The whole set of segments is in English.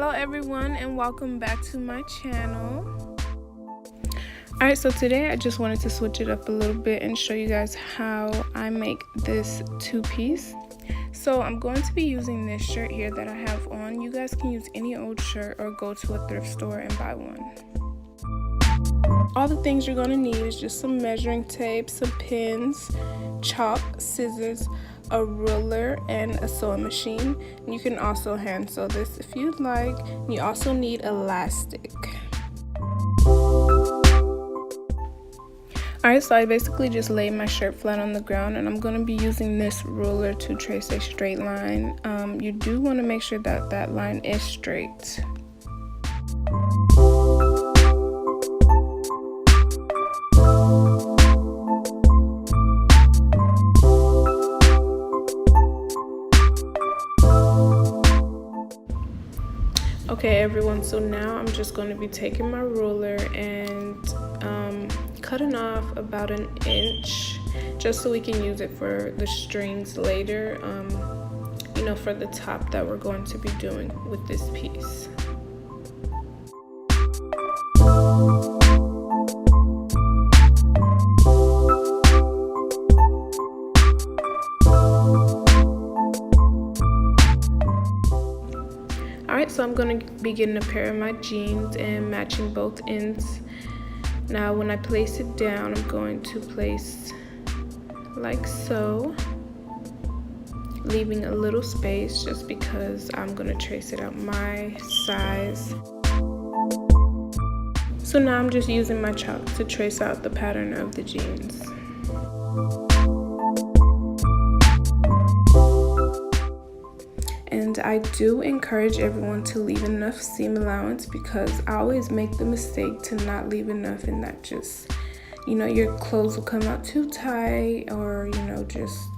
Hello everyone and welcome back to my channel. Alright, so today I just wanted to switch it up a little bit and show you guys how I make this two-piece. So I'm going to be using this shirt here that I have on. You guys can use any old shirt or go to a thrift store and buy one. All the things you're going to need is just some measuring tape, some pins, chalk, scissors, a ruler, and a sewing machine. You can also hand sew this if you'd like. You also need elastic. Alright, so I basically just laid my shirt flat on the ground, and I'm going to be using this ruler to trace a straight line. You do want to make sure that that line is straight. Okay everyone, so now I'm just going to be taking my ruler and cutting off about an inch just so we can use it for the strings later, you know, for the top that we're going to be doing with this piece. Alright, so I'm going to be getting a pair of my jeans and matching both ends. Now when I place it down, I'm going to place like so, leaving a little space just because I'm going to trace it out my size. So now I'm just using my chalk to trace out the pattern of the jeans. And I do encourage everyone to leave enough seam allowance because I always make the mistake to not leave enough, and that just, you know, your clothes will come out too tight, or, you know, just,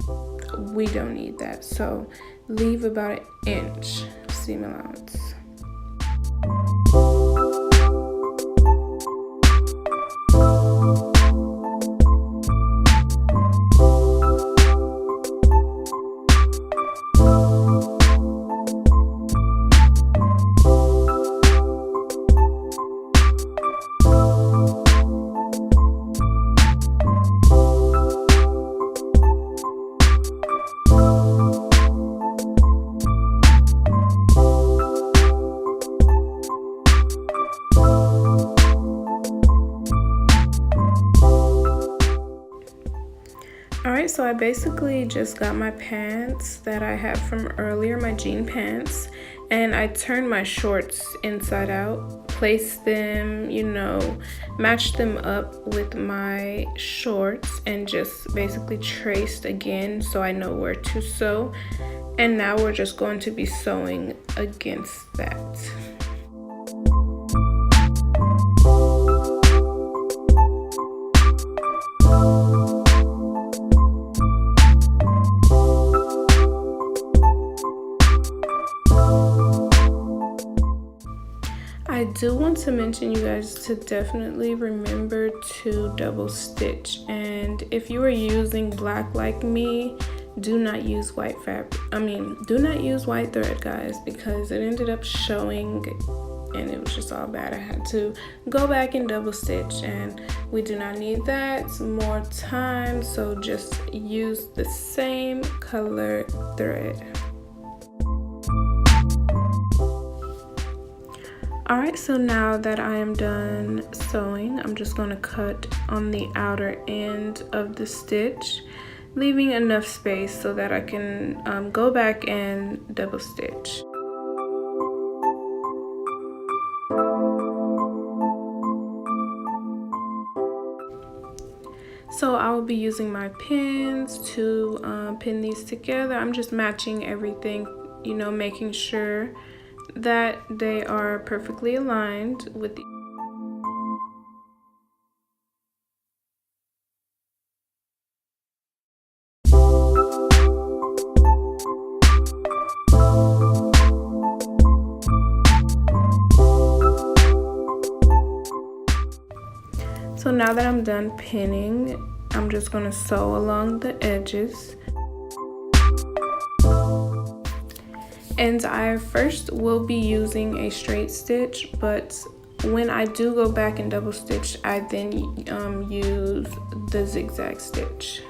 we don't need that. So leave about an inch seam allowance. Alright, so I basically just got my pants that I had from earlier, my jean pants, and I turned my shorts inside out, placed them, you know, matched them up with my shorts, and just basically traced again so I know where to sew. And now we're just going to be sewing against that. I do want to mention you guys to definitely remember to double stitch, and if you are using black like me, do not use white fabric. Do not use white thread, guys, because it ended up showing and it was just all bad. I had to go back and double stitch, and we do not need that. It's more time, so just use the same color thread. Alright, so now that I am done sewing, I'm just going to cut on the outer end of the stitch, leaving enough space so that I can go back and double stitch. So I will be using my pins to pin these together. I'm just matching everything, you know, making sure that they are perfectly aligned with the So now that I'm done pinning, I'm just going to sew along the edges. And I first will be using a straight stitch, but when I do go back and double stitch, I then use the zigzag stitch.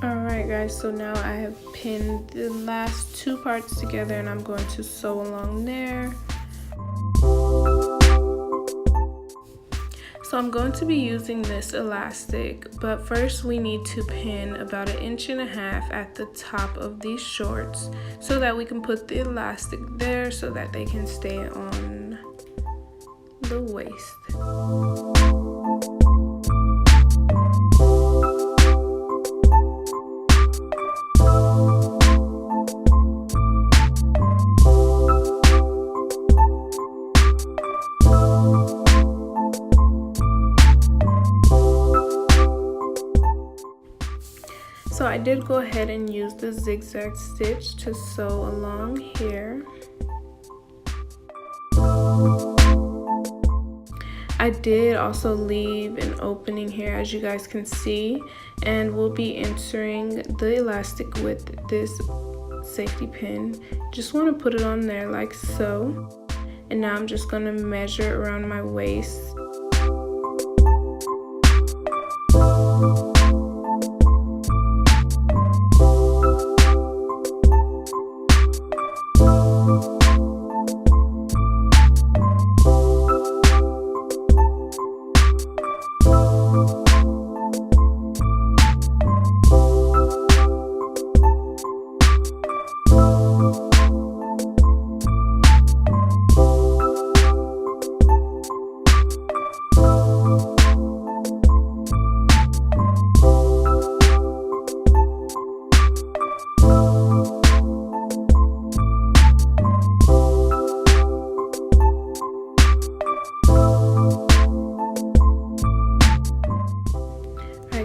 Alright guys, so now I have pinned the last two parts together and I'm going to sew along there. So I'm going to be using this elastic, but first we need to pin about 1.5 inches at the top of these shorts so that we can put the elastic there so that they can stay on the waist. So I did go ahead and use the zigzag stitch to sew along here. I did also leave an opening here, as you guys can see, and we'll be inserting the elastic with this safety pin. Just want to put it on there like so. And now I'm just going to measure around my waist.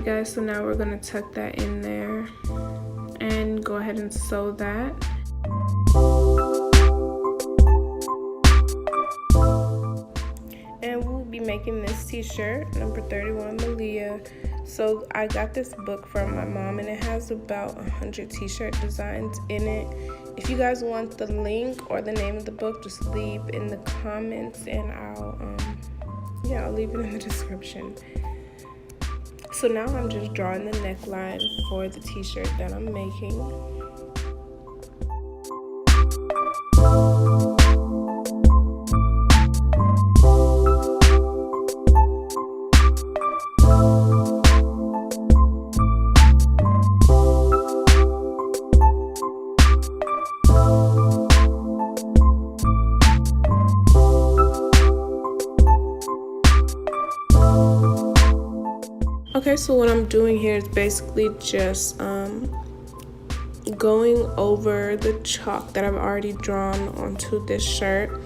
Guys, so now we're going to tuck that in there and go ahead and sew that. And we'll be making this t-shirt, number 31, Malia. So I got this book from my mom and it has about 100 t-shirt designs in it. If you guys want the link or the name of the book, just leave in the comments and I'll leave it in the description. So now I'm just drawing the neckline for the t-shirt that I'm making. Okay, so what I'm doing here is basically just going over the chalk that I've already drawn onto this shirt,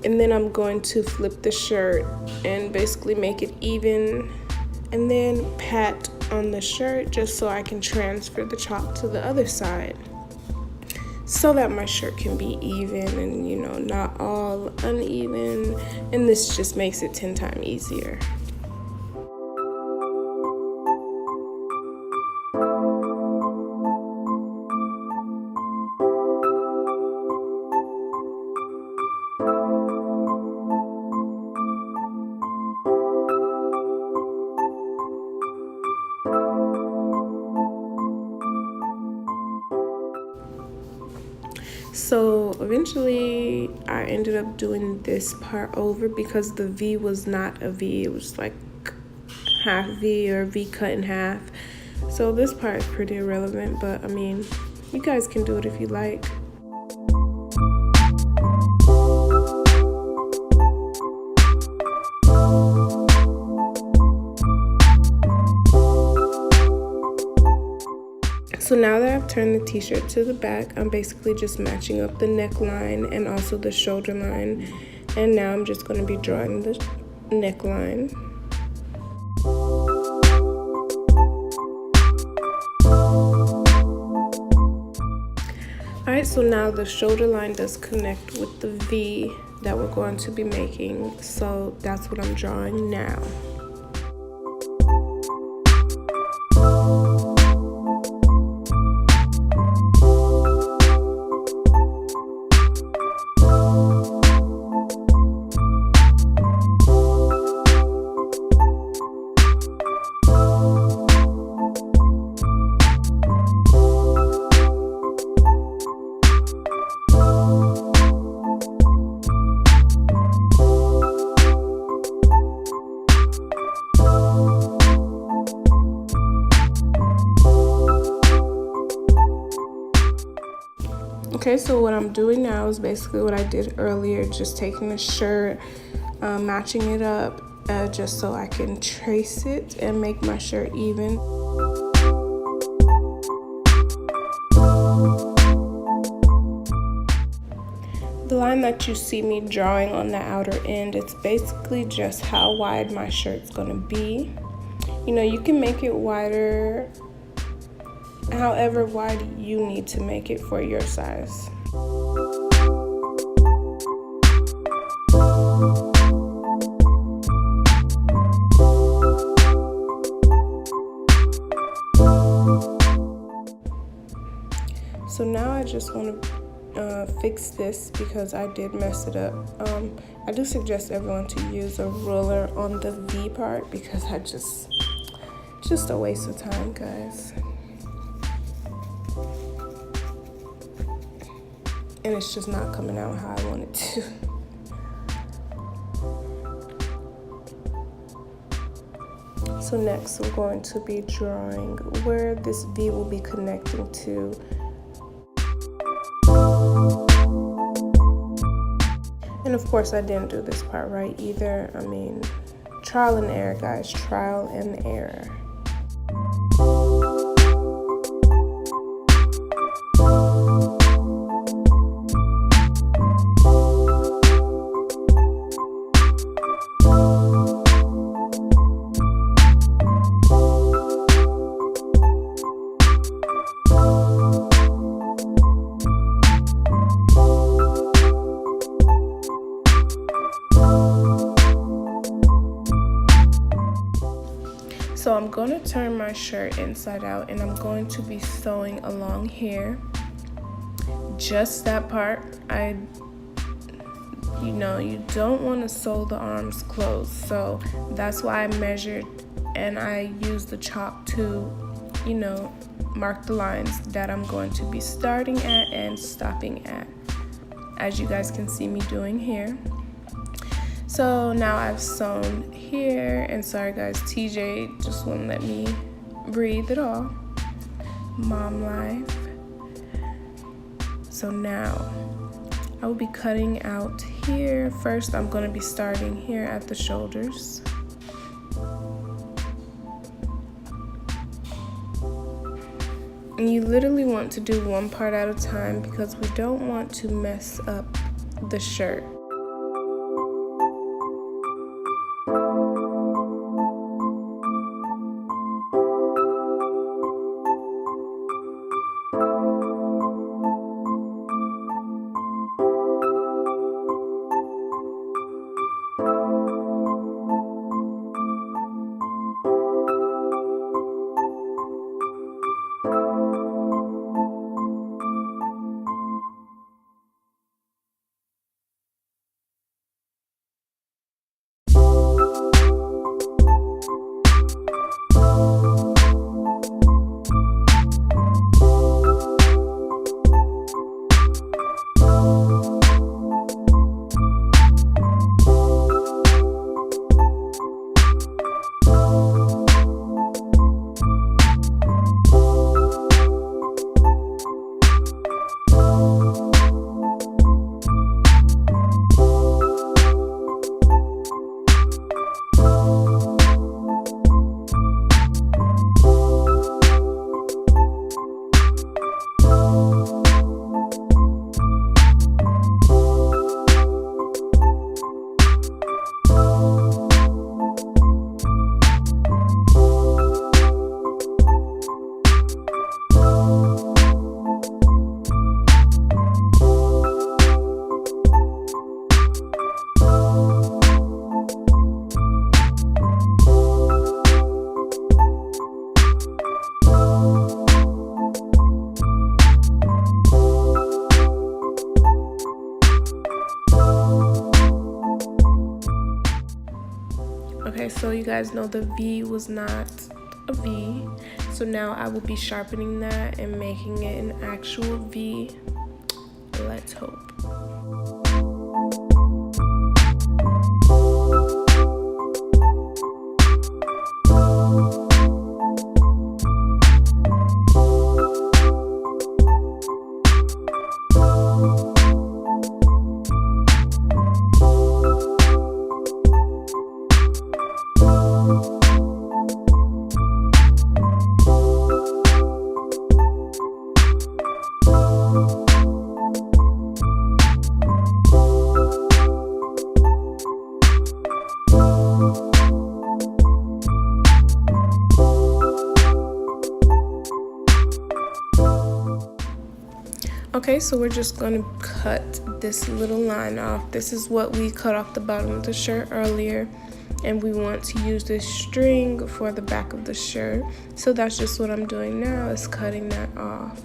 and then I'm going to flip the shirt and basically make it even, and then pat on the shirt just so I can transfer the chalk to the other side so that my shirt can be even and, you know, not all uneven, and this just makes it 10 times easier. So eventually I ended up doing this part over because the V was not a V, it was like half V or V cut in half. So this part is pretty irrelevant, but I mean, you guys can do it if you like. So now that I've turned the t-shirt to the back, I'm basically just matching up the neckline and also the shoulder line. And now I'm just going to be drawing the neckline. Alright, so now the shoulder line does connect with the V that we're going to be making. So that's what I'm drawing now. Okay, so what I'm doing now is basically what I did earlier, just taking the shirt, matching it up, just so I can trace it and make my shirt even. The line that you see me drawing on the outer end, it's basically just how wide my shirt's gonna be. You know, you can make it wider however wide you need to make it for your size. So now I just want to fix this because I did mess it up. I do suggest everyone to use a ruler on the V part because just a waste of time, guys. And it's just not coming out how I want it to. So next we're going to be drawing where this V will be connecting to. And of course I didn't do this part right either. I mean, trial and error, guys, trial and error. So I'm going to turn my shirt inside out and I'm going to be sewing along here. Just that part. You know, you don't want to sew the arms closed. So that's why I measured and I used the chalk to, you know, mark the lines that I'm going to be starting at and stopping at, as you guys can see me doing here. So now I've sewn here, and sorry guys, TJ just won't let me breathe at all. Mom life. So now I will be cutting out here. First, I'm going to be starting here at the shoulders. And you literally want to do one part at a time because we don't want to mess up the shirt. Okay, so you guys know the V was not a V, so now I will be sharpening that and making it an actual V. Let's hope. Okay, so we're just going to cut this little line off. This is what we cut off the bottom of the shirt earlier, and we want to use this string for the back of the shirt. So that's just what I'm doing now, is cutting that off.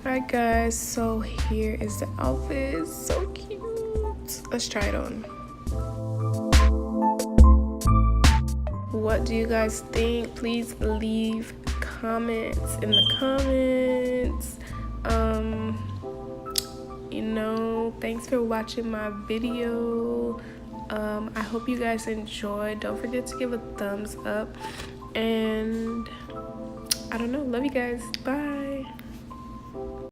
Alright guys, so here is the outfit. It's so cute. Let's try it on. What do you guys think? Please leave comments in the comments. You know, thanks for watching my video. I hope you guys enjoyed. Don't forget to give a thumbs up, and I don't know, love you guys. Bye.